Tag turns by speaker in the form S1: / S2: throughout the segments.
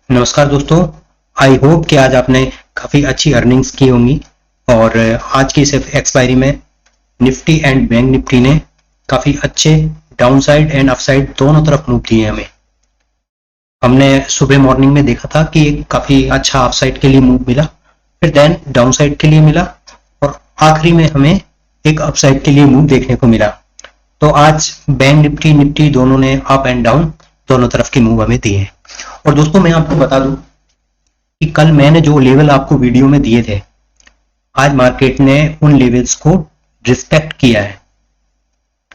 S1: नमस्कार दोस्तों। I hope कि आज आपने काफ़ी अच्छी अर्निंग्स की होंगी और आज की इस एक्सपायरी में निफ्टी एंड बैंक निफ्टी ने काफ़ी अच्छे डाउनसाइड एंड अपसाइड दोनों तरफ मूव दिए हमें। हमने सुबह मॉर्निंग में देखा था कि एक काफ़ी अच्छा अपसाइड के लिए मूव मिला, फिर देन डाउनसाइड के लिए मिला और आखिरी में हमें एक अपसाइड के लिए मूव देखने को मिला। तो आज बैंक निफ्टी दोनों ने अप एंड डाउन दोनों तरफ के मूव हमें दिए हैं। और दोस्तों मैं आपको बता दूं कि कल मैंने जो लेवल आपको वीडियो में दिए थे, आज मार्केट ने उन लेवल्स को रिस्पेक्ट किया है,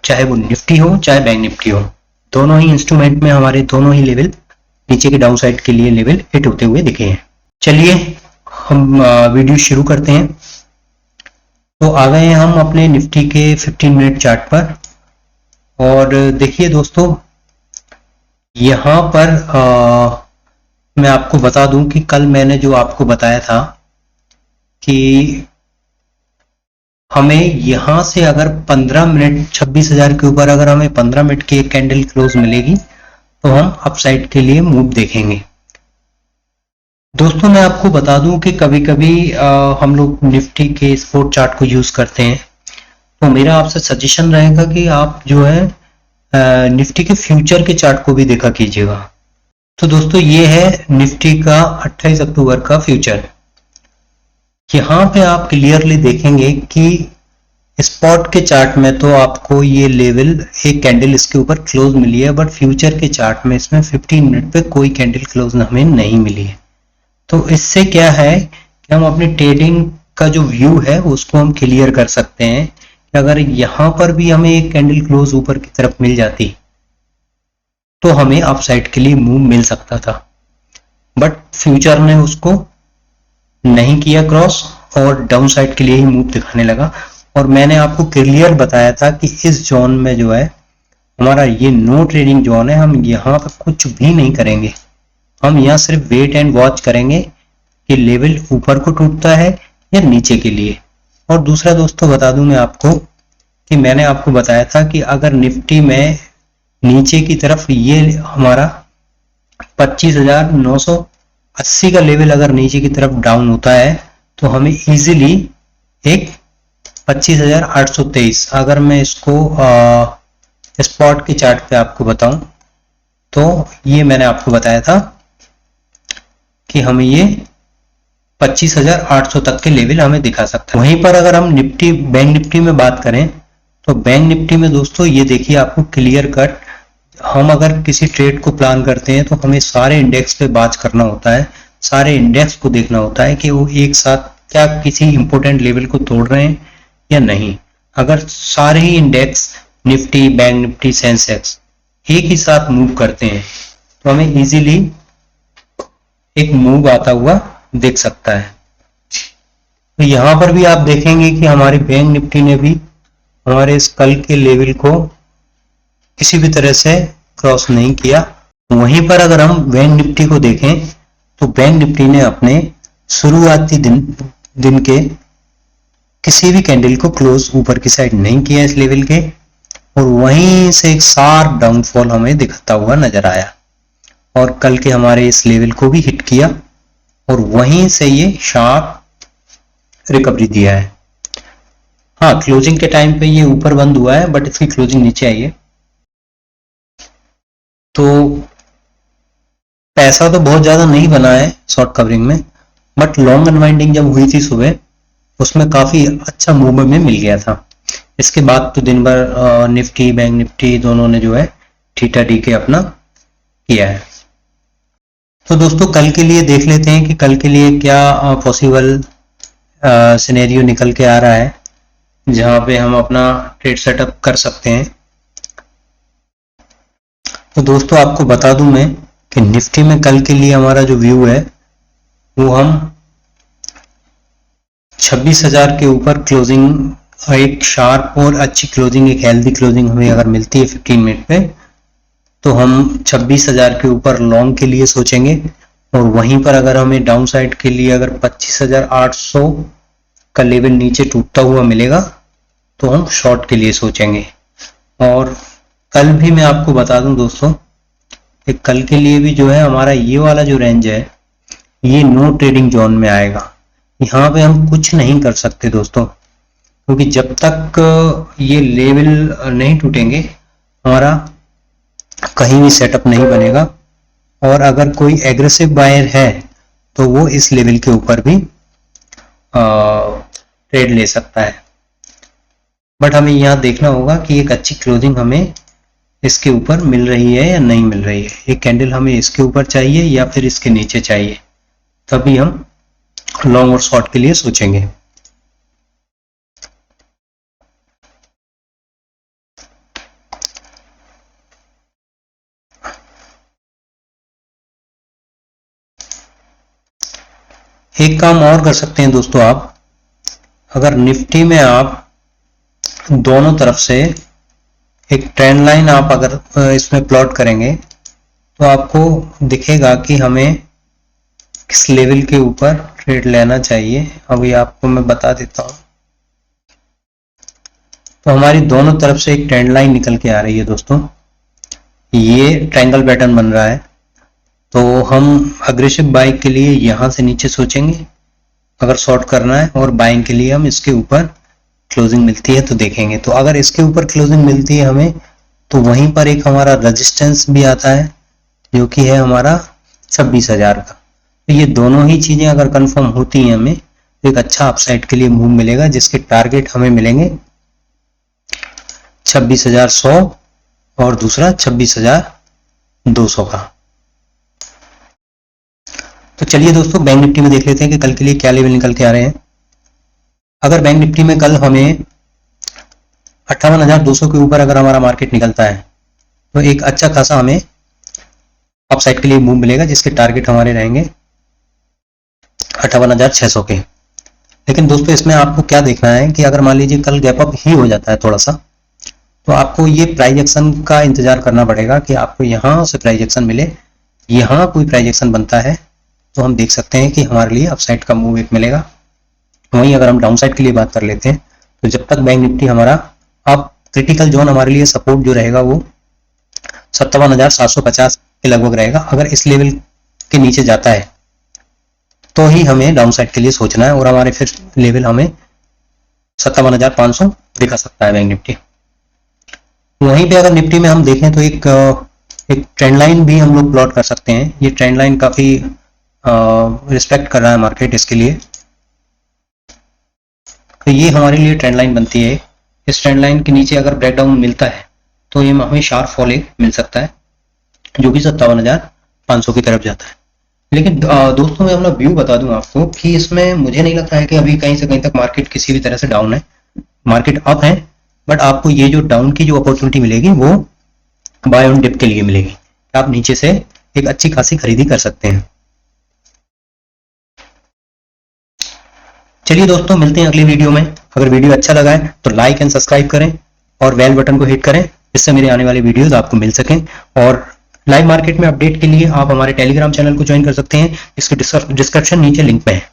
S1: चाहे वो निफ्टी हो चाहे बैंक निफ्टी हो। दोनों ही इंस्ट्रूमेंट में हमारे दोनों ही लेवल नीचे के डाउन साइड के लिए लेवल हिट होते हुए दिखे हैं। चलिए हम वीडियो शुरू करते हैं। तो आ गए हैं हम अपने निफ्टी के 15 मिनट चार्ट पर और देखिए दोस्तों, यहाँ पर मैं आपको बता दूं कि कल मैंने जो आपको बताया था कि हमें यहां से अगर 15 मिनट 26,000 के ऊपर अगर हमें 15 मिनट की एक कैंडल क्लोज मिलेगी तो हम अपसाइड के लिए मूव देखेंगे। दोस्तों मैं आपको बता दूं कि कभी कभी हम लोग निफ्टी के सपोर्ट चार्ट को यूज करते हैं, तो मेरा आपसे सजेशन रहेगा कि आप जो है निफ्टी के फ्यूचर के चार्ट को भी देखा कीजिएगा। तो दोस्तों ये है निफ्टी का 28 अक्टूबर का फ्यूचर। यहाँ पे आप क्लियरली देखेंगे कि स्पॉट के चार्ट में तो आपको ये लेवल एक कैंडल इसके ऊपर क्लोज मिली है, बट फ्यूचर के चार्ट में इसमें 15 मिनट पे कोई कैंडल क्लोज हमें नहीं मिली है। तो इससे क्या है कि हम अपनी ट्रेडिंग का जो व्यू है उसको हम क्लियर कर सकते हैं कि अगर यहाँ पर भी हमें एक कैंडल क्लोज ऊपर की तरफ मिल जाती तो हमें अपसाइड के लिए मूव मिल सकता था, बट फ्यूचर ने उसको नहीं किया क्रॉस और डाउन साइड के लिए ही मूव दिखाने लगा। और मैंने आपको क्लियर बताया था कि इस जोन में जो है हमारा ये नो ट्रेडिंग जोन है, हम यहाँ पर कुछ भी नहीं करेंगे, हम यहाँ सिर्फ वेट एंड वॉच करेंगे कि लेवल ऊपर को टूटता है या नीचे के लिए। और दूसरा दोस्तों बता दूं मैं आपको कि मैंने आपको बताया था कि अगर निफ्टी में नीचे की तरफ ये हमारा 25,980 का लेवल अगर नीचे की तरफ डाउन होता है तो हमें इजीली एक 25,823, अगर मैं इसको स्पॉट के चार्ट पे आपको बताऊं तो ये मैंने आपको बताया था कि हमें ये 25,800 तक के लेवल हमें दिखा सकता है। वहीं पर अगर हम निफ्टी बैंक निफ्टी में बात करें तो बैंक निफ्टी में दोस्तों ये देखिए आपको क्लियर कट, हम अगर किसी ट्रेड को प्लान करते हैं तो हमें सारे इंडेक्स पे बात करना होता है, सारे इंडेक्स को देखना होता है कि वो एक साथ क्या किसी इंपोर्टेंट लेवल को तोड़ रहे हैं या नहीं। अगर सारे ही index Nifty bank Nifty Sensex एक ही साथ मूव करते हैं तो हमें इजीली एक मूव आता हुआ दिख सकता है। तो यहां पर भी आप देखेंगे कि हमारे बैंक निफ्टी ने भी हमारे इस कल के लेवल को किसी भी तरह से क्रॉस नहीं किया। वहीं पर अगर हम बैंक निफ्टी को देखें तो बैंक निफ्टी ने अपने शुरुआती दिन के किसी भी कैंडल को क्लोज ऊपर की साइड नहीं किया इस लेवल के, और वहीं से एक शार्प डाउनफॉल हमें दिखता हुआ नजर आया और कल के हमारे इस लेवल को भी हिट किया और वहीं से ये शार्प रिकवरी दिया है। हाँ, क्लोजिंग के टाइम पे ये ऊपर बंद हुआ है बट इसकी क्लोजिंग नीचे आई है। तो पैसा तो बहुत ज्यादा नहीं बना है शॉर्ट कवरिंग में, बट लॉन्ग अनवाइंडिंग जब हुई थी सुबह उसमें काफी अच्छा मूव में मिल गया था। इसके बाद तो दिन भर निफ्टी बैंक निफ्टी दोनों ने जो है थीटा डी के अपना किया है। तो दोस्तों कल के लिए देख लेते हैं कि कल के लिए क्या पॉसिबल सिनेरियो निकल के आ रहा है जहां पे हम अपना ट्रेड सेटअप कर सकते हैं। तो दोस्तों आपको बता दूं मैं कि निफ्टी में कल के लिए हमारा जो व्यू है वो हम 26,000 के ऊपर क्लोजिंग, एक शार्प और अच्छी क्लोजिंग, एक हेल्दी क्लोजिंग हमें अगर मिलती है 15 मिनट पे तो हम 26,000 के ऊपर लॉन्ग के लिए सोचेंगे। और वहीं पर अगर हमें डाउन साइड के लिए अगर 25,800 का लेवल नीचे टूटता हुआ मिलेगा तो हम शॉर्ट के लिए सोचेंगे। और कल भी मैं आपको बता दूं दोस्तों एक कल के लिए भी जो है हमारा ये वाला जो रेंज है ये नो ट्रेडिंग जोन में आएगा। यहाँ पे हम कुछ नहीं कर सकते दोस्तों, क्योंकि जब तक ये लेवल नहीं टूटेंगे हमारा कहीं भी सेटअप नहीं बनेगा। और अगर कोई एग्रेसिव बायर है तो वो इस लेवल के ऊपर भी ट्रेड ले सकता है। बट हमें यहाँ देखना होगा कि एक अच्छी क्लोजिंग हमें इसके ऊपर मिल रही है या नहीं मिल रही है। एक कैंडल हमें इसके ऊपर चाहिए या फिर इसके नीचे चाहिए, तभी हम लॉन्ग और शॉर्ट के लिए सोचेंगे। एक काम और कर सकते हैं दोस्तों, आप अगर निफ्टी में आप दोनों तरफ से एक ट्रेंड लाइन आप अगर इसमें प्लॉट करेंगे तो आपको दिखेगा कि हमें किस लेवल के ऊपर ट्रेड लेना चाहिए। अभी आपको मैं बता देता हूं। तो हमारी दोनों तरफ से एक ट्रेंड लाइन निकल के आ रही है दोस्तों, ये ट्रायंगल पैटर्न बन रहा है। तो हम अग्रेसिव बाइंग के लिए यहां से नीचे सोचेंगे अगर शॉर्ट करना है, और बाइंग के लिए हम इसके ऊपर क्लोजिंग मिलती है तो देखेंगे। तो अगर इसके ऊपर क्लोजिंग मिलती है हमें, तो वहीं पर एक हमारा रेजिस्टेंस भी आता है जो कि है हमारा 26,000 का। तो ये दोनों ही चीजें अगर कंफर्म होती हैं हमें, तो एक अच्छा अपसाइड के लिए मूव मिलेगा, जिसके टारगेट हमें मिलेंगे 26,100 और दूसरा 26,200 का। तो चलिए दोस्तों बैंक निफ्टी में देख लेते हैं कि कल के लिए क्या लेवल निकल के आ रहे हैं। अगर बैंक निफ्टी में कल हमें 58,200 के ऊपर अगर हमारा मार्केट निकलता है तो एक अच्छा खासा हमें अपसाइड के लिए मूव मिलेगा, जिसके टारगेट हमारे रहेंगे 58,600 के। लेकिन दोस्तों इसमें आपको क्या देखना है कि अगर मान लीजिए कल गैप अप ही हो जाता है थोड़ा सा, तो आपको ये प्राइस एक्शन का इंतजार करना पड़ेगा कि आपको यहाँ से प्राइस एक्शन मिले। यहाँ कोई प्राइस एक्शन बनता है तो हम देख सकते हैं कि हमारे लिए अपसाइड का मूव एक मिलेगा। वहीं अगर हम डाउन साइड के लिए बात कर लेते हैं, तो जब तक बैंक निफ्टी हमारा अब क्रिटिकल जोन हमारे लिए सपोर्ट जो रहेगा वो 57,750 के लगभग रहेगा। अगर इस लेवल के नीचे जाता है तो ही हमें डाउन साइड के लिए सोचना है, और हमारे फिर लेवल हमें 57,500 दिखा सकता है बैंक निफ्टी। वहीं पे अगर निफ्टी में हम देखें तो एक ट्रेंड लाइन भी हम लोग प्लॉट कर सकते हैं। ये ट्रेंड लाइन काफी रिस्पेक्ट कर रहा है मार्केट इसके लिए। तो ये हमारे लिए ट्रेंड लाइन बनती है। इस ट्रेंड लाइन के नीचे अगर ब्रेकडाउन मिलता है तो ये हमें शार्प फॉल एक मिल सकता है, जो कि 57,500 की तरफ जाता है। लेकिन दोस्तों मैं अपना व्यू बता दूं आपको कि इसमें मुझे नहीं लगता है कि अभी कहीं से कहीं तक मार्केट किसी भी तरह से डाउन है। मार्केट अप है, बट आपको ये जो डाउन की जो अपॉर्चुनिटी मिलेगी वो बाय ऑन डिप के लिए मिलेगी। आप नीचे से एक अच्छी खासी खरीदी कर सकते हैं। चलिए दोस्तों मिलते हैं अगली वीडियो में। अगर वीडियो अच्छा लगा है तो लाइक एंड सब्सक्राइब करें और बेल बटन को हिट करें, जिससे मेरे आने वाले वीडियोस आपको मिल सकें। और लाइव मार्केट में अपडेट के लिए आप हमारे टेलीग्राम चैनल को ज्वाइन कर सकते हैं, इसके डिस्क्रिप्शन नीचे लिंक पे है।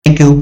S1: Thank you.